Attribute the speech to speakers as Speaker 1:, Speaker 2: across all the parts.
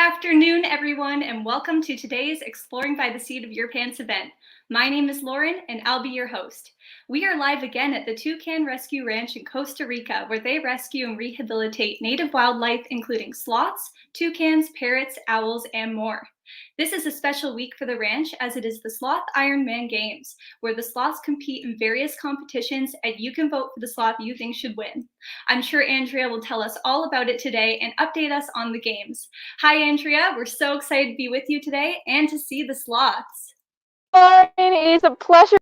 Speaker 1: afternoon, everyone, and welcome to today's Exploring by the Seat of Your Pants event. My name is Lauren, and I'll be your host. We are live again at the Toucan Rescue Ranch in Costa Rica, where they rescue and rehabilitate native wildlife, including sloths, toucans, parrots, owls, and more. This is a special week for the ranch as it is the Sloth Ironman Games, where the sloths compete in various competitions and you can vote for the sloth you think should win. I'm sure Andrea will tell us all about it today and update us on the games. Hi, Andrea. We're so excited to be with you today and to see the sloths.
Speaker 2: Lauren, it is a pleasure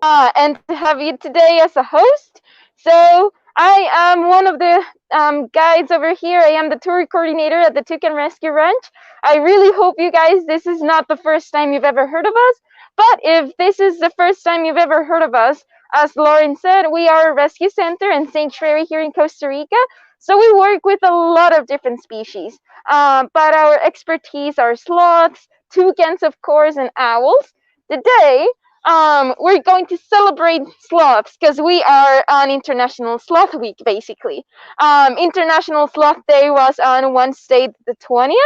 Speaker 2: and to have you today as a host. So I am one of the guides over here. I am the tour coordinator at the Toucan Rescue Ranch. I really hope you guys, this is not the first time you've ever heard of us, but if this is the first time you've ever heard of us, as Lauren said, we are a rescue center and sanctuary here in Costa Rica. So we work with a lot of different species, but our expertise are sloths, toucans, of course, and owls. Today, we're going to celebrate sloths because we are on International Sloth Week, basically. International Sloth Day was on Wednesday the 20th.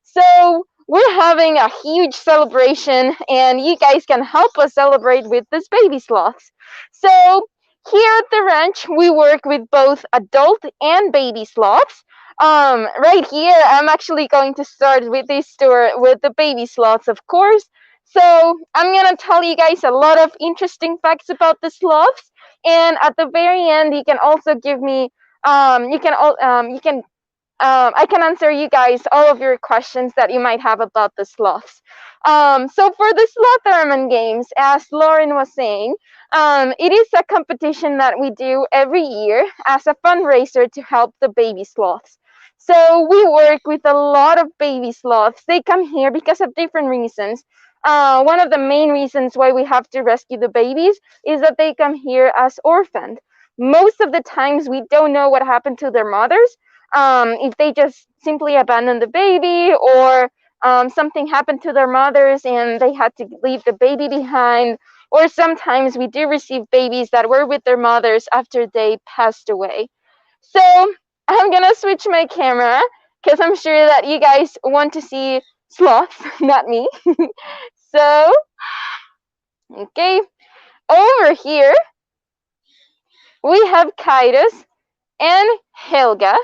Speaker 2: So we're having a huge celebration, and you guys can help us celebrate with this baby sloths. So here at the ranch, we work with both adult and baby sloths. Right here, I'm actually going to start with this tour with the baby sloths, of course. So I'm gonna tell you guys a lot of interesting facts about the sloths, and at the very end, you can also give me, I can answer you guys all of your questions that you might have about the sloths. So for the Sloth Ironman Games, as Lauren was saying, it is a competition that we do every year as a fundraiser to help the baby sloths. So we work with a lot of baby sloths. They come here because of different reasons. One of the main reasons why we have to rescue the babies is that they come here as orphaned. Most of the times we don't know what happened to their mothers, if they just simply abandoned the baby or something happened to their mothers and they had to leave the baby behind, or sometimes we do receive babies that were with their mothers after they passed away. So I'm gonna switch my camera because I'm sure that you guys want to see sloths, not me. So, okay, over here we have Kaidos and Helga.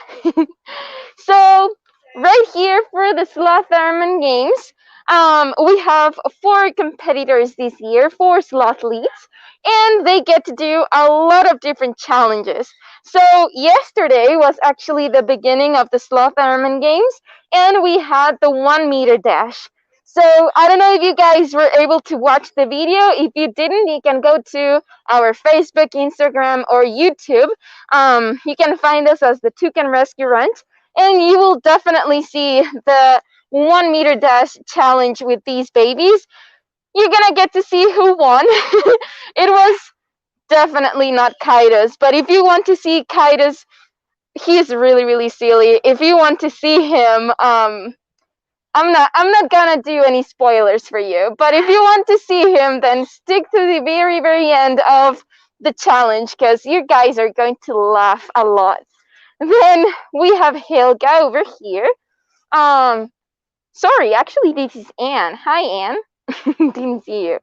Speaker 2: So right here for the Sloth Ironman Games, we have 4 competitors this year, 4 sloth leads, and they get to do a lot of different challenges. So yesterday was actually the beginning of the Sloth Ironman Games, and we had the 1-meter dash. So I don't know if you guys were able to watch the video. If you didn't, you can go to our Facebook, Instagram, or YouTube. You can find us as the Toucan Rescue Ranch, and you will definitely see the 1-meter dash challenge with these babies. You're gonna get to see who won. It was definitely not Kaidos, but if you want to see Kaidos, he's really silly. If you want to see him, I'm not gonna do any spoilers for you, but if you want to see him, then stick to the very end of the challenge because you guys are going to laugh a lot. Then we have Helga over here. Sorry, actually this is Anne. Hi, Anne. Didn't see you.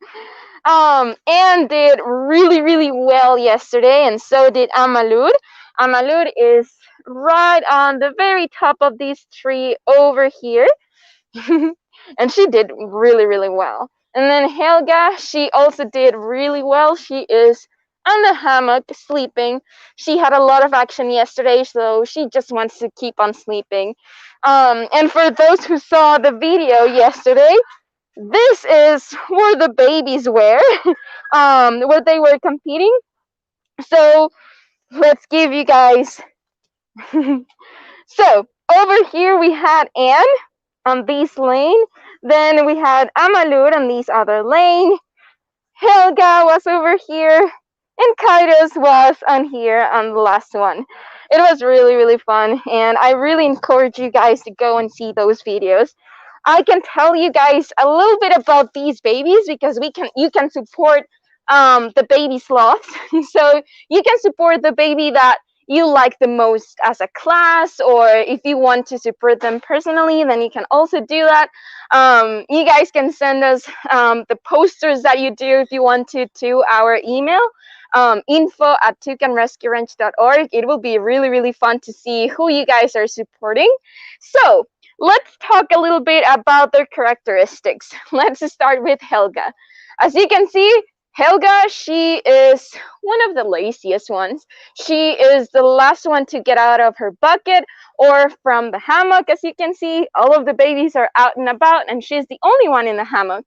Speaker 2: Anne did really well yesterday, and so did Amalud. Amalud is right on the very top of this tree over here. And she did really well. And then Helga, she also did really well. She is on the hammock sleeping. She had a lot of action yesterday, so she just wants to keep on sleeping. And for those who saw the video yesterday, this is where the babies were, where they were competing. So let's give you guys. So over here we had Anne on this lane. Then we had Amalur on this other lane. Helga was over here. And Kaidos was on here on the last one. It was really fun. And I really encourage you guys to go and see those videos. I can tell you guys a little bit about these babies because you can support the baby sloths. So you can support the baby that you like the most as a class, or if you want to support them personally, then you can also do that. You guys can send us the posters that you do if you want to our email, info@toucanrescueranch.org. It will be really, really fun to see who you guys are supporting. So let's talk a little bit about their characteristics. Let's start with Helga. As you can see, Helga, she is one of the laziest ones. She is the last one to get out of her bucket or from the hammock. As you can see, all of the babies are out and about, and she's the only one in the hammock.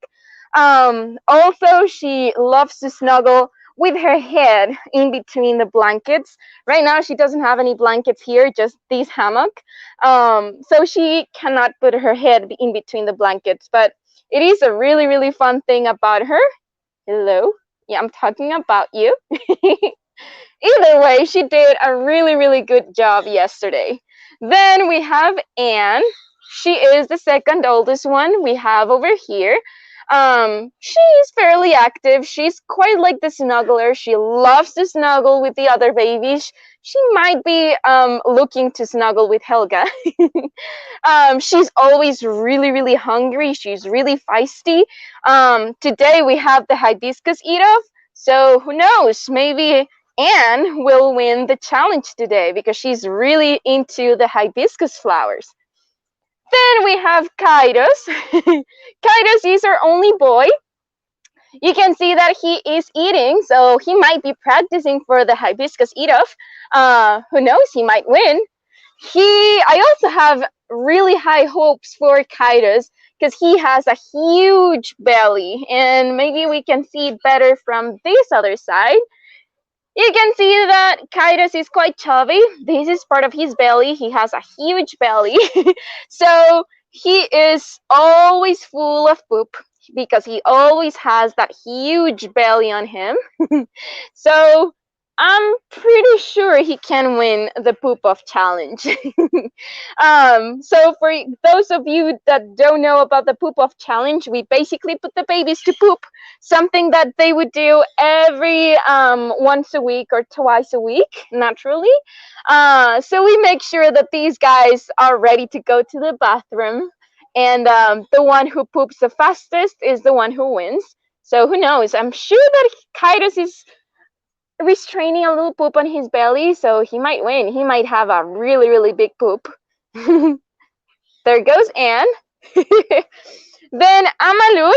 Speaker 2: Also, she loves to snuggle with her head in between the blankets. Right now, she doesn't have any blankets here, just this hammock. So she cannot put her head in between the blankets, but it is a really, really fun thing about her. Hello? Yeah, I'm talking about you. Either way, she did a really, really good job yesterday. Then we have Anne. She is the second oldest one we have over here. She's fairly active. She's quite like the snuggler. She loves to snuggle with the other babies. She might be looking to snuggle with Helga. She's always really, really hungry. She's really feisty. Today we have the hibiscus eat off. So who knows? Maybe Anne will win the challenge today because she's really into the hibiscus flowers. Then we have Kaidos. Kaidos is our only boy. You can see that he is eating, so he might be practicing for the hibiscus eat-off. Who knows, he might win. I also have really high hopes for Kaidos because he has a huge belly, and maybe we can see it better from this other side. You can see that Kaidos is quite chubby. This is part of his belly. He has a huge belly. So he is always full of poop because he always has that huge belly on him. So I'm pretty sure he can win the poop off challenge. So for those of you that don't know about the poop off challenge, we basically put the babies to poop, something that they would do every once a week or twice a week, naturally. So we make sure that these guys are ready to go to the bathroom, and the one who poops the fastest is the one who wins. So who knows? I'm sure that Kaidos is restraining a little poop on his belly, so he might win. He might have a really, really big poop. There goes Anne. Then Amalur.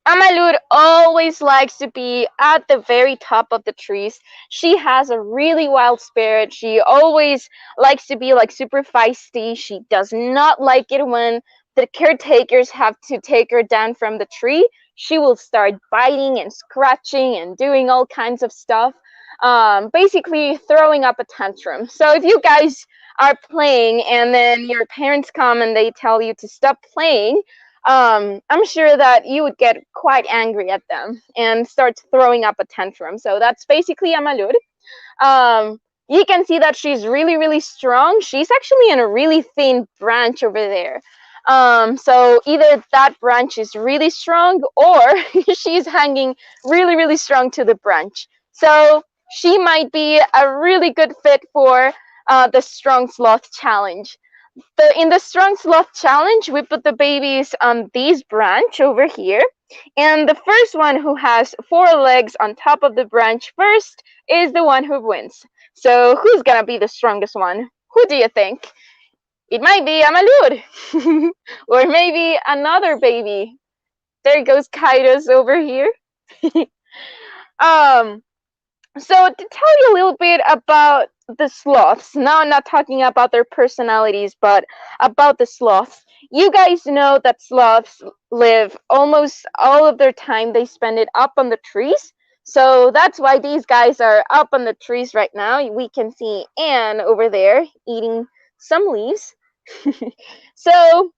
Speaker 2: Amalur always likes to be at the very top of the trees. She has a really wild spirit. She always likes to be like super feisty. She does not like it when the caretakers have to take her down from the tree. She will start biting and scratching and doing all kinds of stuff, basically throwing up a tantrum. So if you guys are playing and then your parents come and they tell you to stop playing, I'm sure that you would get quite angry at them and start throwing up a tantrum. So that's basically Amalur. You can see that she's really, really strong. She's actually in a really thin branch over there. So either that branch is really strong or she's hanging really, really strong to the branch. So she might be a really good fit for the Strong Sloth Challenge. In the Strong Sloth Challenge, we put the babies on this branch over here. And the first one who has 4 legs on top of the branch first is the one who wins. So who's gonna be the strongest one? Who do you think? It might be Amalur. Or maybe another baby. There goes Kaidos over here. So to tell you a little bit about the sloths, now I'm not talking about their personalities, but about the sloths. You guys know that sloths live almost all of their time, they spend it up on the trees. So that's why these guys are up on the trees right now. We can see Anne over there eating some leaves. So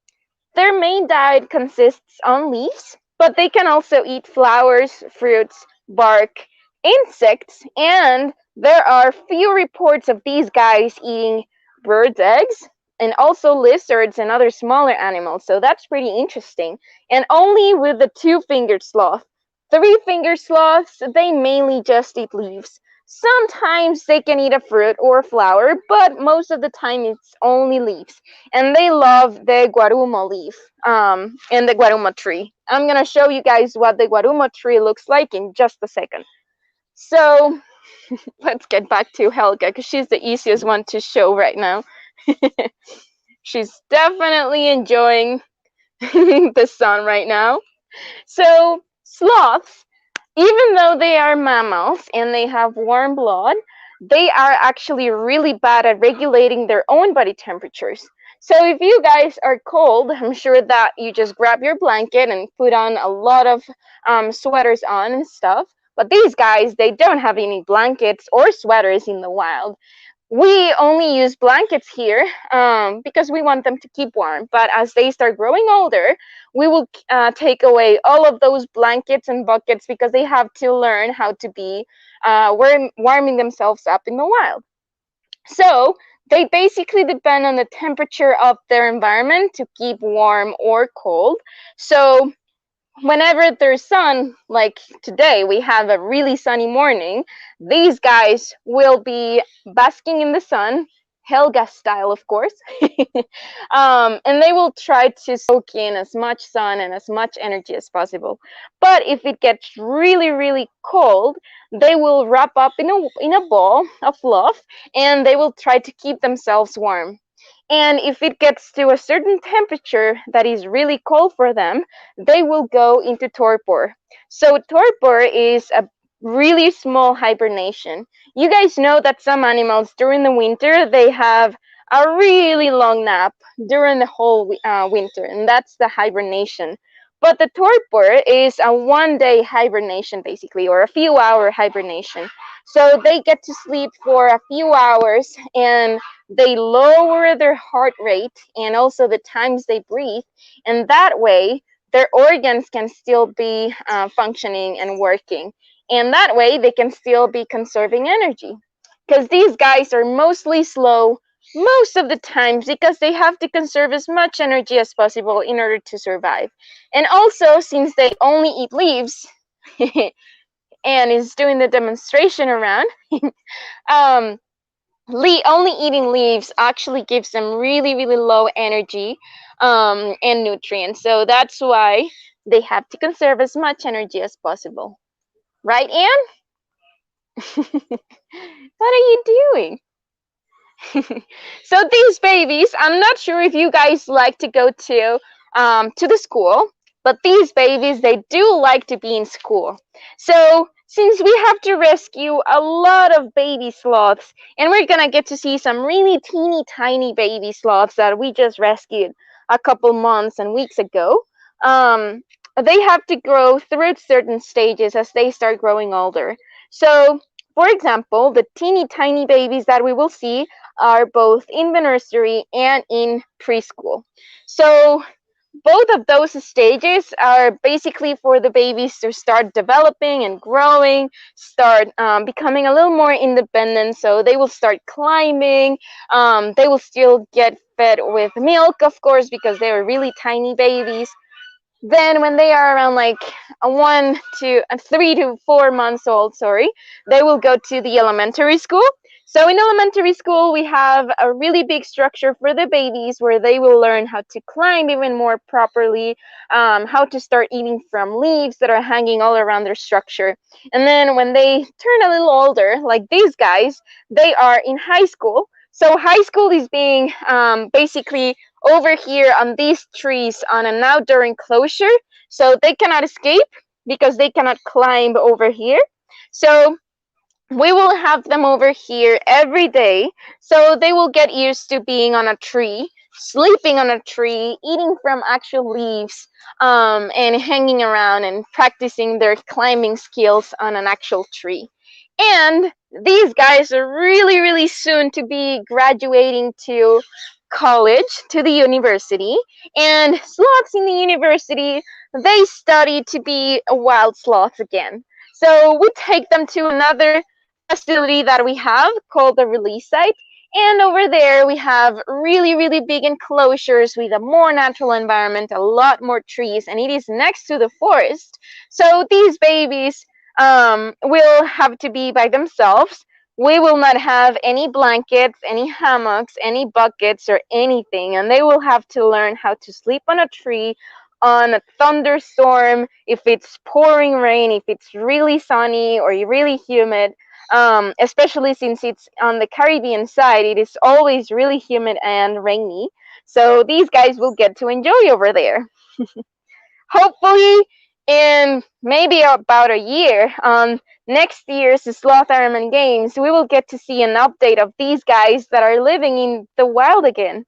Speaker 2: their main diet consists on leaves, but they can also eat flowers, fruits, bark, insects, and there are few reports of these guys eating birds' eggs and also lizards and other smaller animals. So that's pretty interesting. And only with the 2-fingered sloth. 3-fingered sloths, they mainly just eat leaves. Sometimes they can eat a fruit or flower, but most of the time it's only leaves. And they love the guarumo leaf and the guarumo tree. I'm going to show you guys what the guarumo tree looks like in just a second. So let's get back to Helga because she's the easiest one to show right now. She's definitely enjoying the sun right now. So sloths, even though they are mammals and they have warm blood, they are actually really bad at regulating their own body temperatures. So if you guys are cold, I'm sure that you just grab your blanket and put on a lot of sweaters on and stuff. But these guys, they don't have any blankets or sweaters in the wild. We only use blankets here because we want them to keep warm. But as they start growing older, we will take away all of those blankets and buckets because they have to learn how to be warming themselves up in the wild. So they basically depend on the temperature of their environment to keep warm or cold. So whenever there's sun, like today, we have a really sunny morning, these guys will be basking in the sun, Helga style, of course, and they will try to soak in as much sun and as much energy as possible. But if it gets really, really cold, they will wrap up in a ball of fluff and they will try to keep themselves warm. And if it gets to a certain temperature that is really cold for them, they will go into torpor. So torpor is a really small hibernation. You guys know that some animals during the winter, they have a really long nap during the whole winter, and that's the hibernation. But the torpor is a 1 day hibernation, basically, or a few hour hibernation. So they get to sleep for a few hours and they lower their heart rate and also the times they breathe. And that way, their organs can still be functioning and working. And that way, they can still be conserving energy. Because these guys are mostly slow most of the times because they have to conserve as much energy as possible in order to survive. And also, since they only eat leaves, and is doing the demonstration around, um, only eating leaves actually gives them really, really low energy and nutrients. So that's why they have to conserve as much energy as possible. Right, Anne? What are you doing? So these babies, I'm not sure if you guys like to go to the school, but these babies, they do like to be in school. So since we have to rescue a lot of baby sloths, and we're gonna get to see some really teeny tiny baby sloths that we just rescued a couple months and weeks ago, they have to grow through certain stages as they start growing older. So for example, the teeny tiny babies that we will see are both in the nursery and in preschool. So both of those stages are basically for the babies to start developing and growing, start becoming a little more independent. So they will start climbing. They will still get fed with milk, of course, because they are really tiny babies. Then when they are around like 3 to 4 months old, sorry, they will go to the elementary school. So in elementary school, we have a really big structure for the babies where they will learn how to climb even more properly, how to start eating from leaves that are hanging all around their structure. And then when they turn a little older, like these guys, they are in high school. So high school is being basically over here on these trees on an outdoor enclosure. So they cannot escape because they cannot climb over here. So we will have them over here every day. So they will get used to being on a tree, sleeping on a tree, eating from actual leaves, and hanging around and practicing their climbing skills on an actual tree. And these guys are really, really soon to be graduating to college, to the university. And sloths in the university, they study to be a wild sloth again. So we take them to another facility that we have called the release site. And over there, we have really, really big enclosures with a more natural environment, a lot more trees, and it is next to the forest. So these babies, will have to be by themselves. We will not have any blankets, any hammocks, any buckets, or anything, and they will have to learn how to sleep on a tree, on a thunderstorm, if it's pouring rain, if it's really sunny or really humid. Especially since it's on the Caribbean side, it is always really humid and rainy. So these guys will get to enjoy over there. Hopefully, in maybe about a year, on next year's Sloth Ironman Games, we will get to see an update of these guys that are living in the wild again.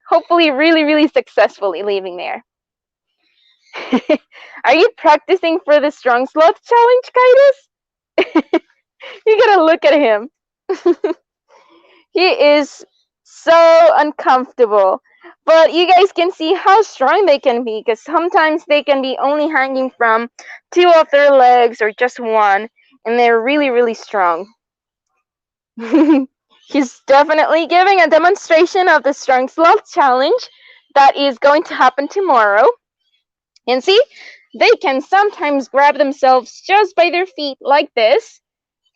Speaker 2: Hopefully, really, really successfully living there. Are you practicing for the Strong Sloth Challenge, Kaidos? You gotta look at him. He is so uncomfortable. But you guys can see how strong they can be, because sometimes they can be only hanging from two of their legs or just one, and they're really, really strong. He's definitely giving a demonstration of the Strong Sloth Challenge that is going to happen tomorrow. And see, they can sometimes grab themselves just by their feet like this,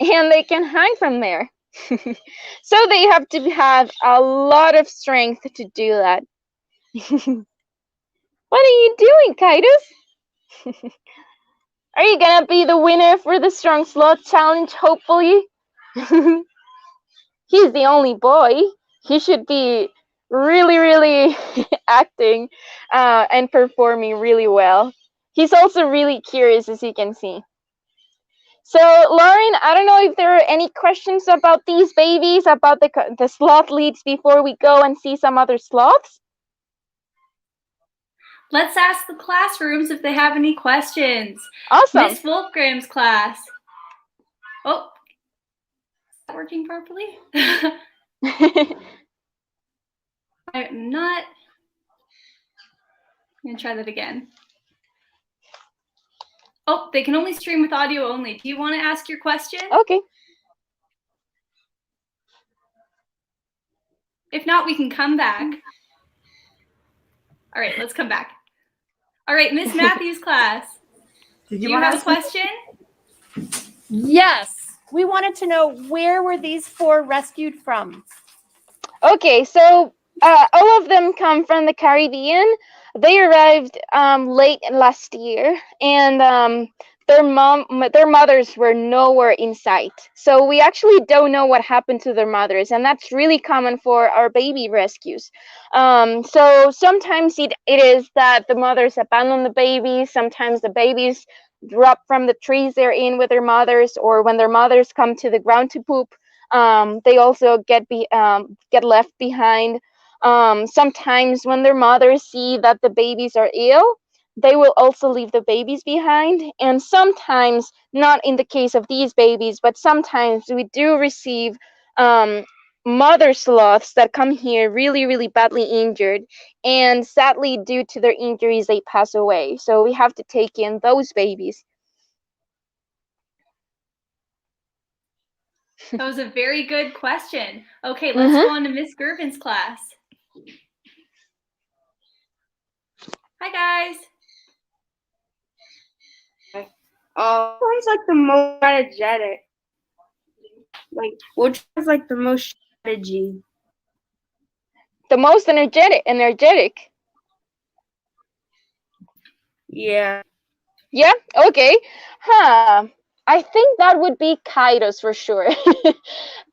Speaker 2: and they can hang from there. So they have to have a lot of strength to do that. What are you doing, Kaidos? Are you gonna be the winner for the Strong Sloth Challenge, hopefully? He's the only boy. He should be really, really acting and performing really well. He's also really curious, as you can see. So, Lauren, I don't know if there are any questions about these babies, about the sloth leads before we go and see some other sloths.
Speaker 1: Let's ask the classrooms if they have any questions.
Speaker 2: Awesome.
Speaker 1: Miss Wolfgram's class. Oh, is that working properly? I'm not. I'm going to try that again. Oh, they can only stream with audio only. Do you want to ask your question?
Speaker 2: Okay.
Speaker 1: If not, we can come back. All right, let's come back. All right, Miss Matthews' class. Do you have a question?
Speaker 3: Yes. We wanted to know, where were these 4 rescued from?
Speaker 2: Okay, so all of them come from the Caribbean. They arrived late last year, and their mothers were nowhere in sight. So we actually don't know what happened to their mothers, and that's really common for our baby rescues. So sometimes it is that the mothers abandon the babies. Sometimes the babies drop from the trees they're in with their mothers, or when their mothers come to the ground to poop, they also get left behind. Sometimes when their mothers see that the babies are ill, they will also leave the babies behind. And sometimes, not in the case of these babies, but sometimes we do receive mother sloths that come here really, really badly injured, and sadly, due to their injuries, they pass away. So we have to take in those babies.
Speaker 1: That was a very good question. Okay, let's go on to Miss Gervin's class. Hi, guys.
Speaker 4: Which one's like the most strategic? Like, which one's like the most strategy?
Speaker 2: The most energetic.
Speaker 4: Yeah.
Speaker 2: Yeah, okay. I think that would be Kaidos for sure.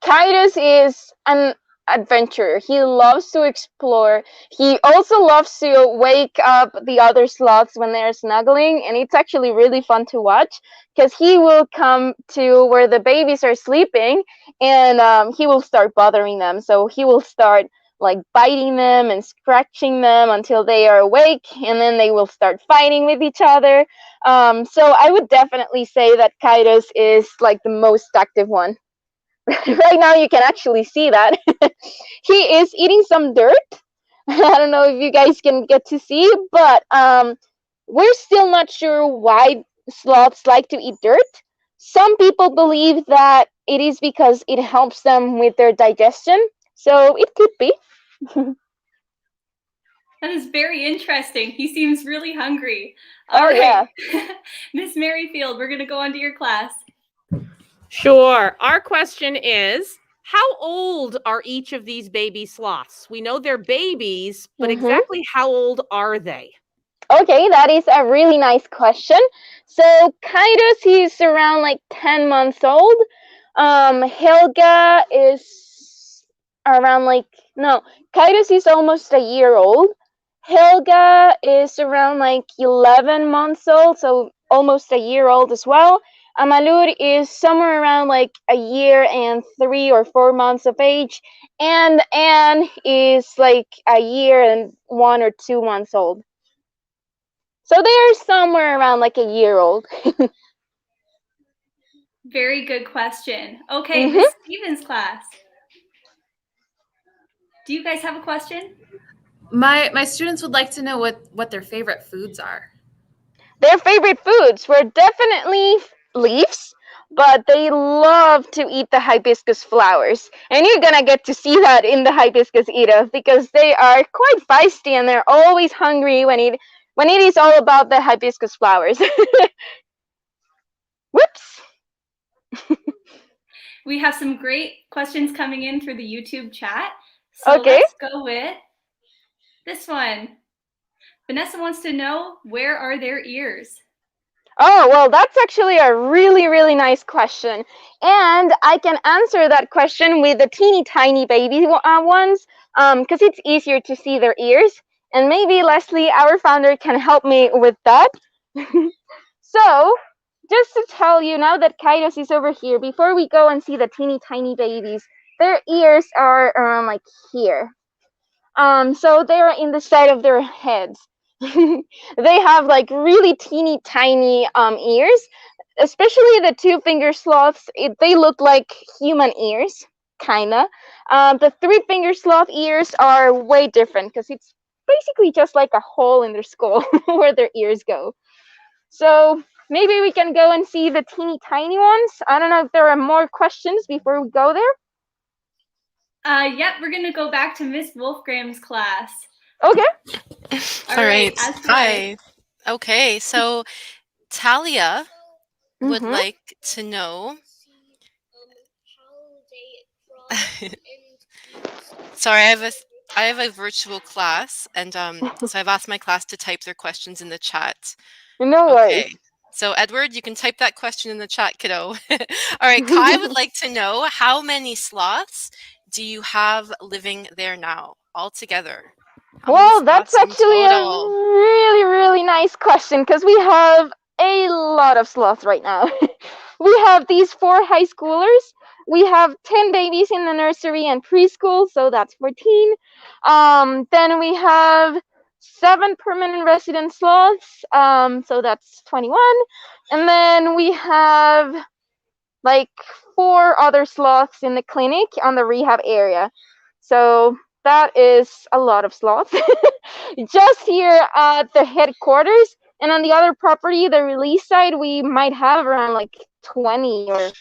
Speaker 2: Kaidos is an adventurer. He loves to explore. He also loves to wake up the other sloths when they're snuggling, and it's actually really fun to watch, because he will come to where the babies are sleeping, and he will start bothering them. So he will start like biting them and scratching them until they are awake, and then they will start fighting with each other. So I would definitely say that Kaidos is like the most active one. Right now you can actually see that. He is eating some dirt. I don't know if you guys can get to see, but we're still not sure why sloths like to eat dirt. Some people believe that it is because it helps them with their digestion, so it could be.
Speaker 1: That is very interesting. He seems really hungry.
Speaker 2: Oh,
Speaker 1: All right.
Speaker 2: yeah.
Speaker 1: Miss Merrifield, we're going to go on to your class.
Speaker 5: Sure. Our question is, how old are each of these baby sloths? We know they're babies, but exactly how old are they?
Speaker 2: Okay, that is a really nice question. So Kaidos is around like 10 months old. Helga is around like no, Kaidos is almost a year old. Helga is around like 11 months old, so almost a year old as well. Amalur is somewhere around like a year and 3 or 4 months of age, and Anne is like a year and 1 or 2 months old. So they're somewhere around like a year old.
Speaker 1: Very good question. Okay, Miss Stevens' class. Do you guys have a question?
Speaker 6: My students would like to know what their favorite foods are.
Speaker 2: Their favorite foods were definitely leaves, but they love to eat the hibiscus flowers. And you're gonna get to see that in the hibiscus eater because they are quite feisty and they're always hungry when it is all about the hibiscus flowers. Whoops.
Speaker 1: We have some great questions coming in through the YouTube chat. So
Speaker 2: Okay.
Speaker 1: let's go with this one. Vanessa wants to know, where are their ears?
Speaker 2: Oh, well, that's actually a really, really nice question. And I can answer that question with the teeny tiny baby ones, because it's easier to see their ears. And maybe Leslie, our founder, can help me with that. So, just to tell you, now that Kaidos is over here, before we go and see the teeny tiny babies, their ears are around like here. So they're in the side of their heads. They have like really teeny tiny ears, especially the two finger sloths. They look like human ears, kinda. The three finger sloth ears are way different because it's basically just like a hole in their skull where their ears go. So maybe we can go and see the teeny tiny ones. I don't know if there are more questions before we go there.
Speaker 1: Yep, we're going to go back to Miss Wolfgram's class.
Speaker 2: Okay.
Speaker 1: All right.
Speaker 7: Hi. Okay, so Talia would
Speaker 2: Mhm.
Speaker 7: like to know. Sorry, I have a virtual class, and so I've asked my class to type their questions in the chat.
Speaker 2: No
Speaker 7: Okay.
Speaker 2: worries.
Speaker 7: So Edward, you can type that question in the chat, kiddo. All right, Kai would like to know, how many sloths do you have living there now altogether? How many
Speaker 2: Well, that's
Speaker 7: sloths in
Speaker 2: actually a
Speaker 7: total?
Speaker 2: really, really nice question because we have a lot of sloths right now. We have these 4 high schoolers. We have 10 babies in the nursery and preschool, so that's 14. Then we have 7 permanent resident sloths, so that's 21. And then we have like 4 other sloths in the clinic on the rehab area. So that is a lot of sloths. Just here at the headquarters, and on the other property, the release side, we might have around like 20 or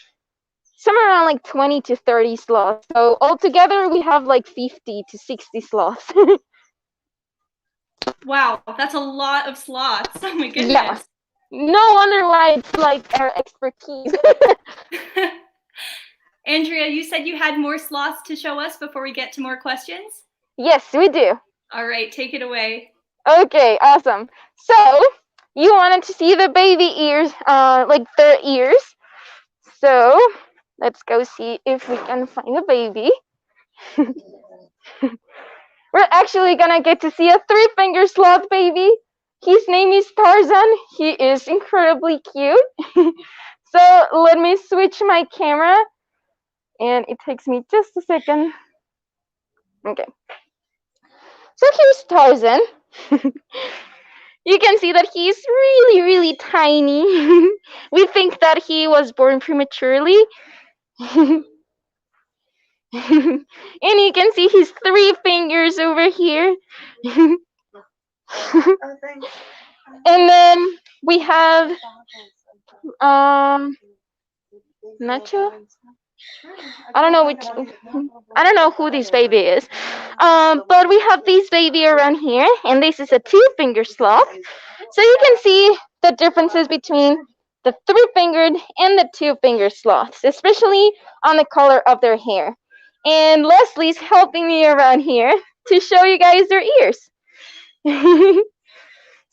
Speaker 2: somewhere around like 20 to 30 sloths. So altogether, we have like 50 to 60 sloths.
Speaker 1: Wow, that's a lot of sloths. Oh my goodness.
Speaker 2: Yeah. No wonder why it's like our expertise.
Speaker 1: Andrea, you said you had more sloths to show us before we get to more questions?
Speaker 2: Yes, we do.
Speaker 1: All right, take it away.
Speaker 2: Okay, awesome. So you wanted to see the baby ears, like their ears. So let's go see if we can find a baby. We're actually gonna get to see a 3-finger sloth baby. His name is Tarzan. He is incredibly cute. So let me switch my camera, and it takes me just a second. Okay. So here's Tarzan. You can see that he's really, really tiny. We think that he was born prematurely. And you can see his 3 fingers over here. And then we have Nacho. I don't know I don't know who this baby is. But we have this baby around here, and this is a two-finger sloth. So you can see the differences between the three-fingered and the two-finger sloths, especially on the color of their hair. And Leslie's helping me around here to show you guys their ears.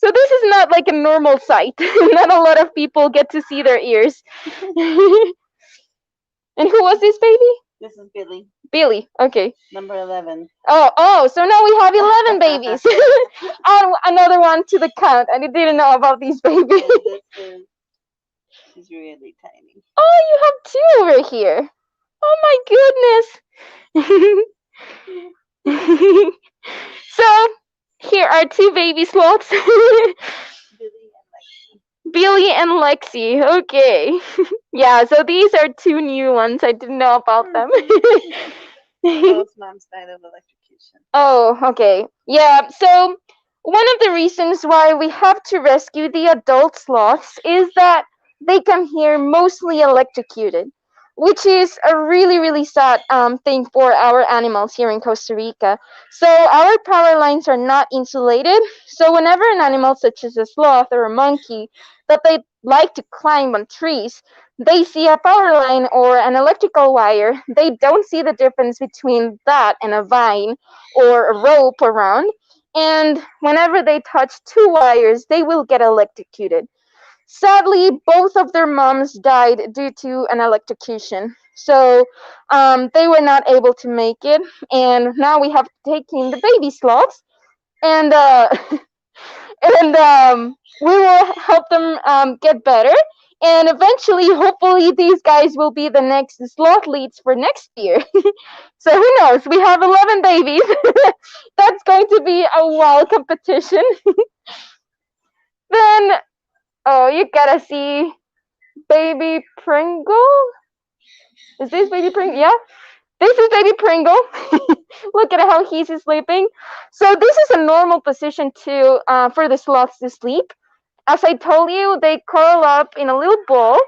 Speaker 2: So this is not like a normal sight. Not a lot of people get to see their ears. And who was this baby?
Speaker 8: This is Billy,
Speaker 2: Billy. Okay.
Speaker 8: number 11.
Speaker 2: Oh, so now we have 11 babies. Add another one to the count. I didn't know about these babies.
Speaker 8: She's really tiny.
Speaker 2: Oh, you have two over here. Oh my goodness. So here are two baby sloths. Billy and Lexi. Okay. Yeah, so these are two new ones. I didn't know about them.
Speaker 8: Both moms died of electrocution.
Speaker 2: Oh, okay. Yeah, so one of the reasons why we have to rescue the adult sloths is that they come here mostly electrocuted, which is a really, really sad thing for our animals here in Costa Rica. So our power lines are not insulated. So whenever an animal such as a sloth or a monkey that they like to climb on trees, they see a power line or an electrical wire, they don't see the difference between that and a vine or a rope around. And whenever they touch two wires, they will get electrocuted. Sadly, both of their moms died due to an electrocution. So they were not able to make it. And now we have taken the baby sloths. And we will help them get better. And eventually, hopefully, these guys will be the next sloth leads for next year. So who knows? We have 11 babies. That's going to be a wild competition. Then, oh, you gotta see Baby Pringle. Is this Baby Pringle? Yeah. This is Baby Pringle. Look at how he's sleeping. So this is a normal position for the sloths to sleep. As I told you, they curl up in a little ball,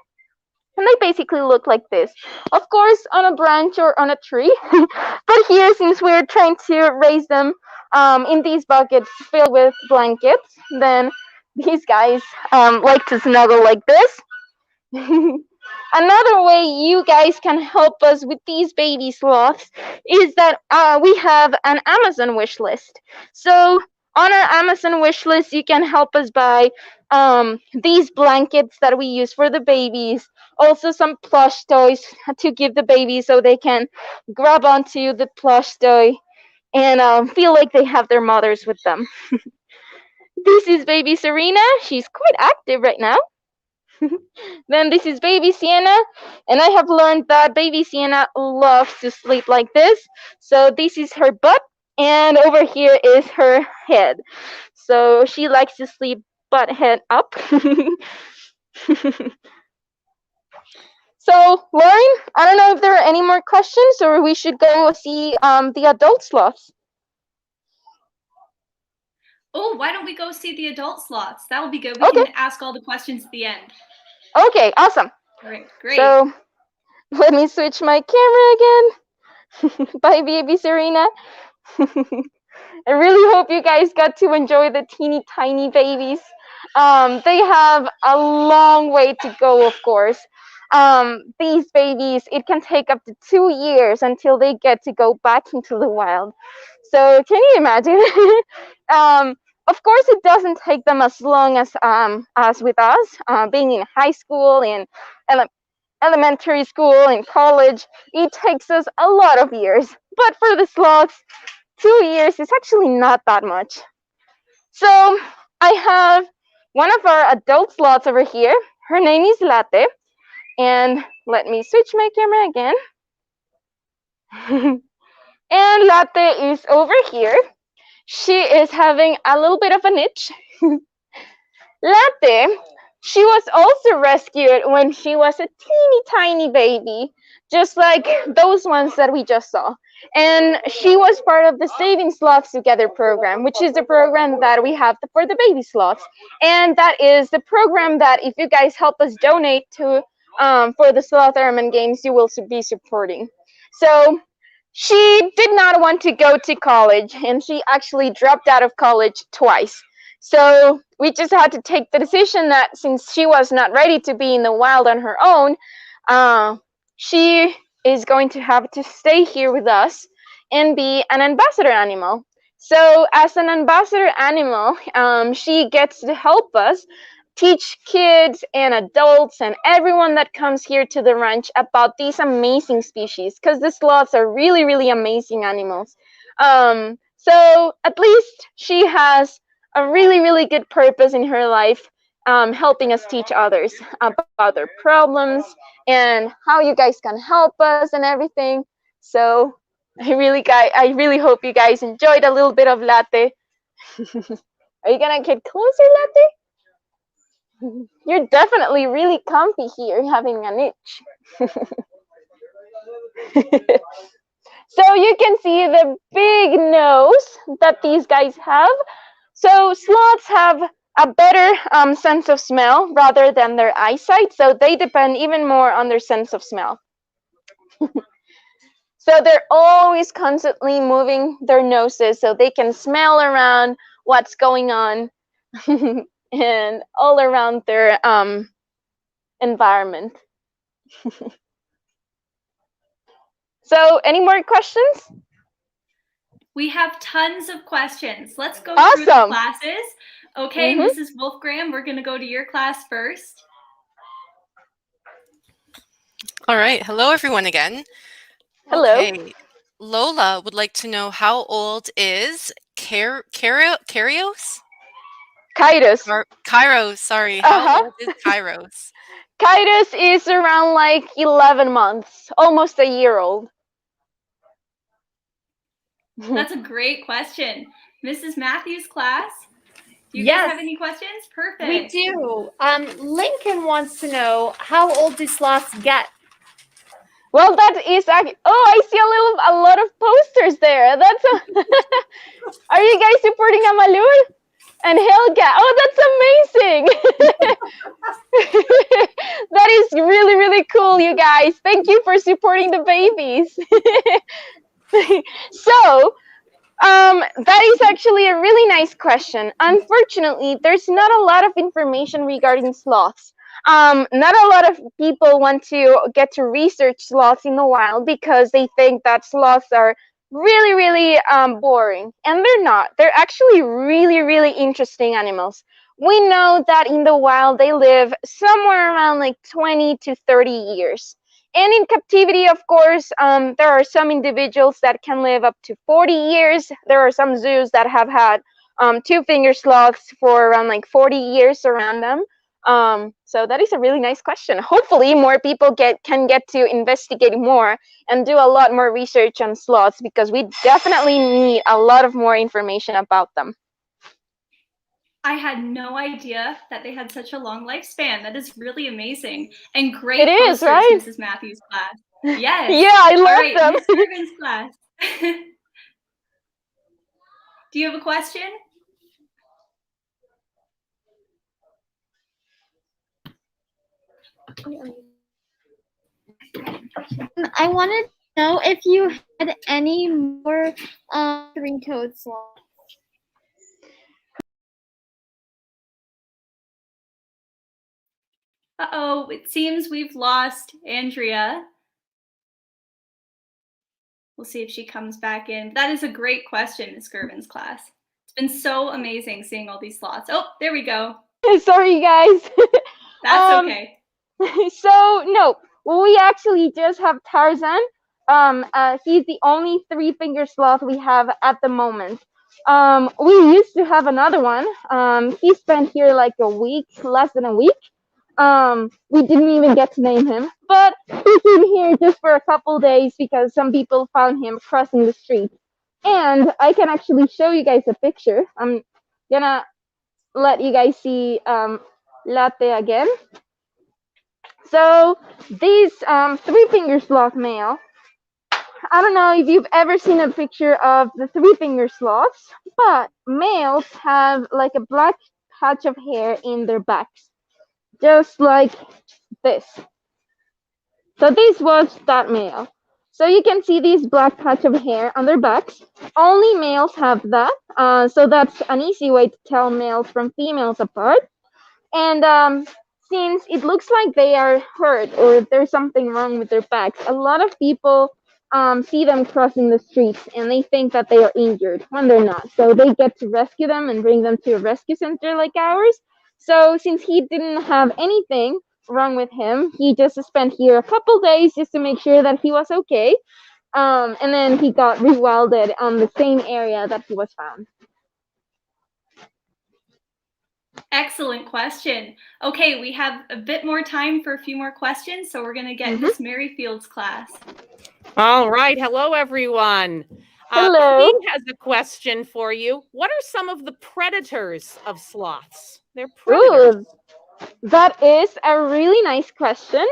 Speaker 2: and they basically look like this. Of course, on a branch or on a tree. But here, since we're trying to raise them in these buckets filled with blankets, then these guys like to snuggle like this. Another way you guys can help us with these baby sloths is that we have an Amazon wish list. So on our Amazon wish list, you can help us buy these blankets that we use for the babies, also some plush toys to give the babies so they can grab onto the plush toy and feel like they have their mothers with them. This is baby Serena. She's quite active right now. Then this is baby Sienna, and I have learned that baby Sienna loves to sleep like this. So this is her butt, and over here is her head. So she likes to sleep butt head up. So Lauren, I don't know if there are any more questions, or we should go see the adult sloths.
Speaker 1: Oh, why don't we go see the adult sloths? That will be good. We can ask all the questions at the end.
Speaker 2: Okay, awesome.
Speaker 1: All right, great.
Speaker 2: So let me switch my camera again. Bye, baby Serena. I really hope you guys got to enjoy the teeny tiny babies. They have a long way to go, of course. These babies, it can take up to 2 years until they get to go back into the wild. So can you imagine? Of course, it doesn't take them as long as with us, being in high school, in elementary school, in college. It takes us a lot of years. But for the sloths, 2 years is actually not that much. So I have one of our adult sloths over here. Her name is Latte. And let me switch my camera again. And Latte is over here. She is having a little bit of an itch. Latte, she was also rescued when she was a teeny tiny baby, just like those ones that we just saw. And she was part of the Saving Sloths Together program, which is the program that we have for the baby sloths. And that is the program that if you guys help us donate to for the sloth airman games you will be supporting. So she did not want to go to college, and she actually dropped out of college twice. So we just had to take the decision that since she was not ready to be in the wild on her own, she is going to have to stay here with us and be an ambassador animal. So as an ambassador animal, she gets to help us teach kids and adults and everyone that comes here to the ranch about these amazing species, because the sloths are really, really amazing animals. So at least she has a really, really good purpose in her life, helping us teach others about their problems and how you guys can help us and everything. So I really hope you guys enjoyed a little bit of latte. Are you gonna get closer, latte? You're definitely really comfy here, having an itch. So you can see the big nose that these guys have. So sloths have a better sense of smell rather than their eyesight, so they depend even more on their sense of smell. So they're always constantly moving their noses so they can smell around what's going on and all around their environment. So any more questions?
Speaker 1: We have tons of questions. Let's go through the
Speaker 2: Awesome.
Speaker 1: classes. Okay, Mrs. Wolfgram, we're going to go to your class first.
Speaker 7: All right. Hello, everyone again.
Speaker 2: Hello.
Speaker 7: Okay. Lola would like to know how old is Kaidos? Kairos, sorry. How old is Kairos?
Speaker 2: Kaidos is around like 11 months, almost a year old.
Speaker 1: That's a great question. Mrs. Matthews' class, do you guys have any questions? Perfect.
Speaker 3: We do. Lincoln wants to know, how old do sloths get?
Speaker 2: Well, that is actually, I see a lot of posters there. That's Are you guys supporting Amalur and Helga? Oh, that's amazing. That is really, really cool, you guys. Thank you for supporting the babies. So, that is actually a really nice question. Unfortunately, there's not a lot of information regarding sloths. Not a lot of people want to get to research sloths in the wild because they think that sloths are really, really boring. And they're not. They're actually really, really interesting animals. We know that in the wild they live somewhere around like 20 to 30 years. And in captivity, of course, there are some individuals that can live up to 40 years. There are some zoos that have had two finger sloths for around like 40 years around them. So that is a really nice question. Hopefully more people can get to investigate more and do a lot more research on sloths, because we definitely need a lot of more information about them.
Speaker 1: I had no idea that they had such a long lifespan. That is really amazing. And great
Speaker 2: It is,
Speaker 1: posters,
Speaker 2: right?
Speaker 1: Mrs. Matthews' class. Yes.
Speaker 2: Yeah, I love
Speaker 1: All right,
Speaker 2: them.
Speaker 1: Miss Irvin's class. Do you have a question?
Speaker 9: I wanted to know if you had any more three-toed sloths.
Speaker 1: Uh-oh, it seems we've lost Andrea. We'll see if she comes back in. That is a great question, Miss Gervin's class. It's been so amazing seeing all these sloths. Oh, there we go.
Speaker 2: Sorry, guys.
Speaker 1: That's okay.
Speaker 2: So, no, we actually just have Tarzan. He's the only three-finger sloth we have at the moment. We used to have another one. He spent here like a week, less than a week. We didn't even get to name him, but he came here just for a couple days because some people found him crossing the street. And I can actually show you guys a picture. I'm gonna let you guys see Latte again. So these three-finger sloth male, I don't know if you've ever seen a picture of the three-finger sloths, but males have like a black patch of hair in their backs, just like this. So this was that male. So you can see this black patch of hair on their backs. Only males have that. So that's an easy way to tell males from females apart. And since it looks like they are hurt or there's something wrong with their backs, a lot of people see them crossing the streets and they think that they are injured when they're not. So they get to rescue them and bring them to a rescue center like ours. So since he didn't have anything wrong with him, he just spent here a couple days just to make sure that he was okay. And then he got rewilded on the same area that he was found.
Speaker 1: Excellent question. Okay, we have a bit more time for a few more questions, so we're going to get Miss Merrifield's class.
Speaker 5: All right. Hello, everyone.
Speaker 2: Hello.
Speaker 5: Queen has a question for you. What are some of the predators of sloths? They're predators.
Speaker 2: Ooh, that is a really nice question.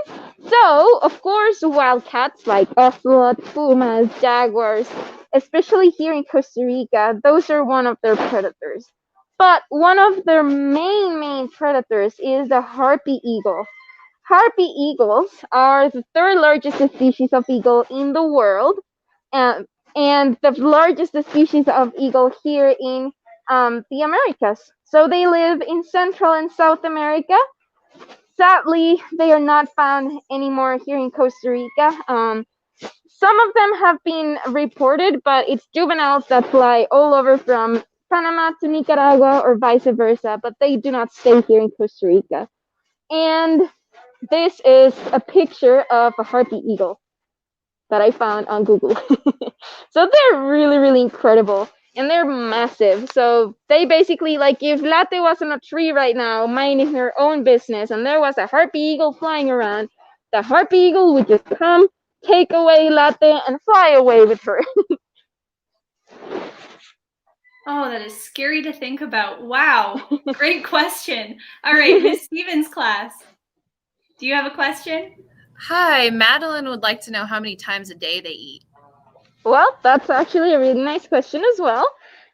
Speaker 2: So, of course, wildcats like ocelot, pumas, jaguars, especially here in Costa Rica, those are one of their predators. But one of their main predators is the harpy eagle. Harpy eagles are the third largest species of eagle in the world, and the largest species of eagle here in the Americas. So they live in Central and South America. Sadly, they are not found anymore here in Costa Rica. Some of them have been reported, but it's juveniles that fly all over from Panama to Nicaragua or vice versa, but they do not stay here in Costa Rica. And this is a picture of a harpy eagle that I found on Google. So they're really incredible. And they're massive. So they basically, like, if Latte was on a tree right now, minding her own business, and there was a harpy eagle flying around, the harpy eagle would just come, take away Latte, and fly away with her.
Speaker 1: Oh, that is scary to think about. Wow, great question. All right, Miss Stevens' class. Do you have a question?
Speaker 6: Hi, Madeline would like to know how many times a day they eat.
Speaker 2: Well, that's actually a really nice question as well.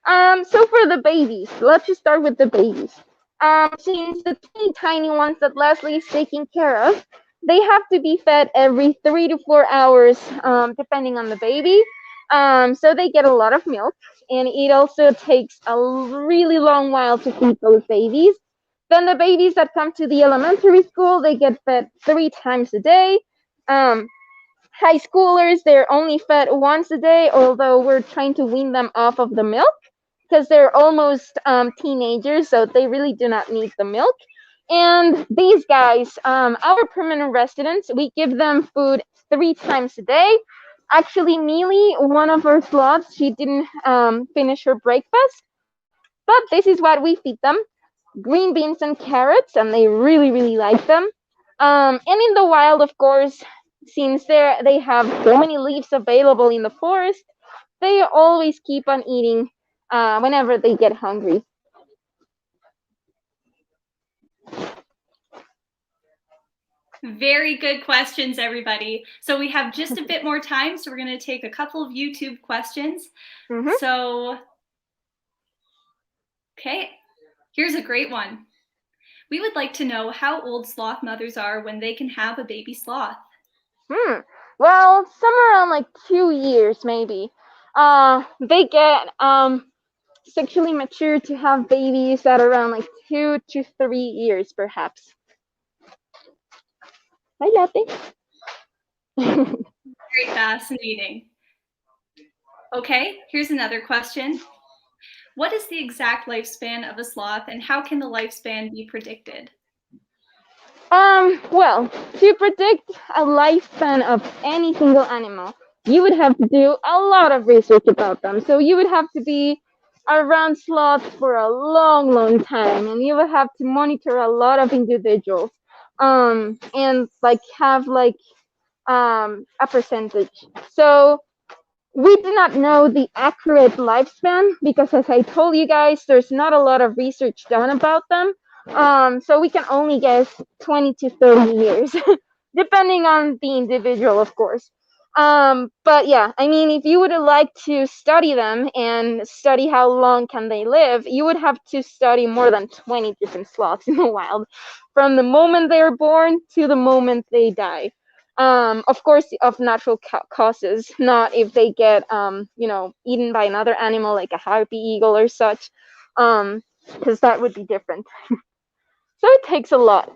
Speaker 2: So for the babies, let's just start with the babies. Since the tiny ones that Leslie is taking care of, they have to be fed every 3 to 4 hours, depending on the baby. So they get a lot of milk, and it also takes a really long while to feed those babies. Then the babies that come to the elementary school, they get fed 3 times a day. High schoolers, they're only fed once a day, although we're trying to wean them off of the milk because they're almost teenagers, so they really do not need the milk. And these guys, our permanent residents, we give them food 3 times a day. Actually, Neely, one of our sloths, she didn't finish her breakfast, but this is what we feed them: green beans and carrots, and they really like them. And in the wild, of course, since they have so many leaves available in the forest, they always keep on eating whenever they get hungry.
Speaker 1: Very good questions, everybody. So we have just a bit more time, so we're going to take a couple of YouTube questions. So, okay, here's a great one. We would like to know how old sloth mothers are when they can have a baby sloth.
Speaker 2: Well, somewhere around like 2 years, maybe. They get sexually mature to have babies at around like 2 to 3 years, perhaps. Hi, Latte.
Speaker 1: Very fascinating. Okay, here's another question. What is the exact lifespan of a sloth, and how can the lifespan be predicted?
Speaker 2: Well, to predict a lifespan of any single animal, you would have to do a lot of research about them. So you would have to be around sloths for a long time, and you would have to monitor a lot of individuals, and like have like a percentage. So we do not know the accurate lifespan because, as I told you guys, there's not a lot of research done about them. So we can only guess 20 to 30 years, depending on the individual, of course. But yeah, I mean, if you would like to study them and study how long can they live, you would have to study more than 20 different sloths in the wild, from the moment they are born to the moment they die. Of course, of natural causes, not if they get, eaten by another animal like a harpy eagle or such, because that would be different. So it takes a lot.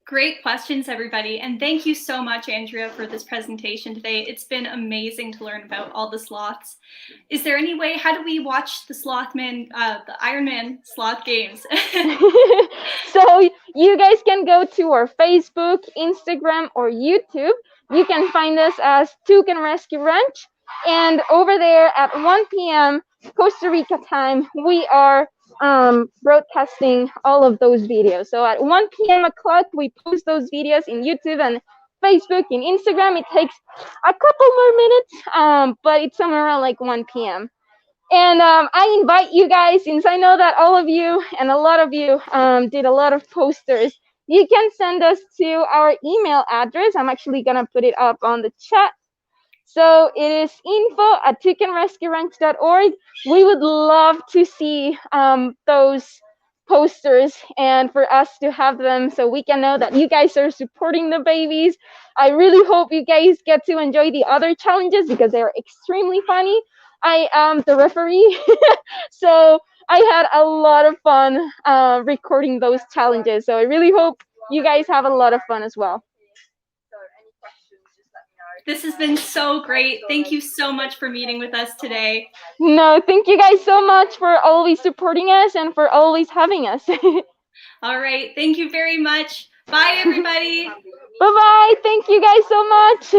Speaker 1: Great questions, everybody. And thank you so much, Andrea, for this presentation today. It's been amazing to learn about all the sloths. Is there any way, how do we watch the the Ironman sloth games?
Speaker 2: So you guys can go to our Facebook, Instagram, or YouTube. You can find us as Toucan Rescue Ranch. And over there at 1 p.m. Costa Rica time, we are broadcasting all of those videos. So at 1 p.m. o'clock, we post those videos in YouTube and Facebook and Instagram. It takes a couple more minutes, but it's somewhere around like 1 p.m. And I invite you guys, since I know that all of you and a lot of you did a lot of posters, you can send us to our email address. I'm actually going to put it up on the chat. So it is info@toucanrescueranch.org. We would love to see those posters and for us to have them so we can know that you guys are supporting the babies. I really hope you guys get to enjoy the other challenges because they're extremely funny. I am the referee, so I had a lot of fun recording those challenges. So I really hope you guys have a lot of fun as well.
Speaker 1: This has been so great. Thank you so much for meeting with us today.
Speaker 2: No, thank you guys so much for always supporting us and for always having us.
Speaker 1: All right. Thank you very much. Bye, everybody.
Speaker 2: Bye-bye. Thank you guys so much.